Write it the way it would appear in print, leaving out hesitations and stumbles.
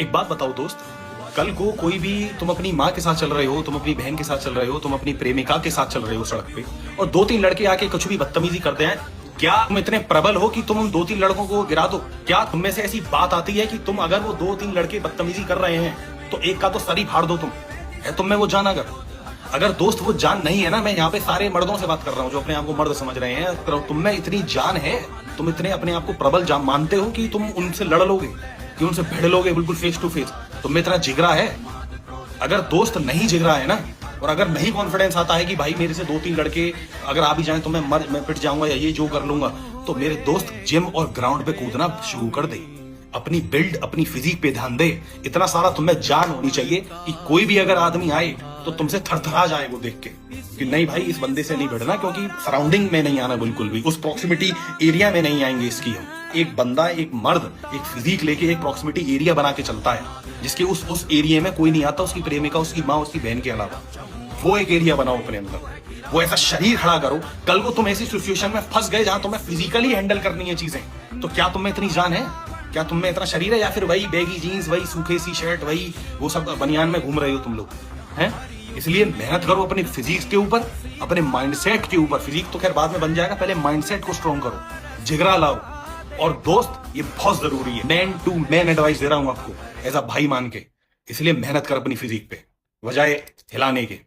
एक बात बताओ दोस्त, कल को कोई भी तुम अपनी माँ के साथ चल रहे हो, तुम अपनी बहन के साथ चल रहे हो, तुम अपनी प्रेमिका के साथ चल रहे हो सड़क पे, और दो तीन लड़के आके कुछ भी बदतमीजी कर दें, क्या तुम इतने प्रबल हो कि तुम उन दो तीन लड़कों को गिरा दो? क्या तुम में से ऐसी बात आती है कि तुम अगर वो दो तीन लड़के बदतमीजी कर रहे हैं तो एक का तो सर ही फाड़ दो? तुम है तुम में वो जान? अगर दोस्त वो जान नहीं है ना, मैं यहाँ पे सारे मर्दों से बात कर रहा हूँ जो अपने आप को मर्द समझ रहे हैं, तो तुम में इतनी जान है, तुम इतने अपने आप को प्रबल जान मानते हो कि तुम उनसे लड़ लोगे, कि उनसे भिड़ लोगे बिल्कुल फेस टू फेस? तुम में इतना जिगरा है? अगर दोस्त नहीं जिगरा है ना, और अगर नहीं कॉन्फिडेंस आता है कि भाई मेरे से दो तीन लड़के अगर आ भी जाएं तो मैं पिट जाऊंगा या ये जो कर लूंगा, तो मेरे दोस्त जिम और ग्राउंड पे कूदना शुरू कर दे, अपनी बिल्ड अपनी फिजिक पे ध्यान दे। इतना सारा तुम्हें जान होनी चाहिए कि कोई भी अगर आदमी आए तो तुमसे थरथरा जाए वो देख के कि नहीं भाई इस बंदे से नहीं भिड़ना, क्योंकि सराउंडिंग में नहीं आना, बिल्कुल भी उस प्रॉक्सिमिटी एरिया में नहीं आएंगे इसकी हम। एक बंदा, एक मर्द एक फिजिक लेके एक प्रॉक्सिमिटी एरिया बना के चलता है जिसके उस एरिया में कोई नहीं आता, उसकी प्रेमिका, उसकी माँ, उसकी बहन के अलावा। वो एक एरिया बनाओ अपने अंदर, वो ऐसा शरीर खड़ा करो, कल को तुम ऐसी सिचुएशन में फंस गए जहां तुम्हें फिजिकली हैंडल करनी है चीजें, तो क्या तुम में इतनी जान है? क्या तुम में इतना शरीर है? या फिर वही बैगी जीन्स, वही सूखे सी शर्ट, वही वो सब बनियान में घूम रहे हो तुम लोग हैं? इसलिए मेहनत करो अपनी फिजिक्स के ऊपर, अपने माइंडसेट के ऊपर। फिजिक तो खैर बाद में बन जाएगा, पहले माइंडसेट को स्ट्रॉन्ग करो, जिगरा लाओ। और दोस्त ये बहुत जरूरी है, मैन टू मैन एडवाइस दे रहा हूं आपको एज अ भाई मान के। इसलिए मेहनत कर अपनी फिजिक पे, बजाय हिलाने के।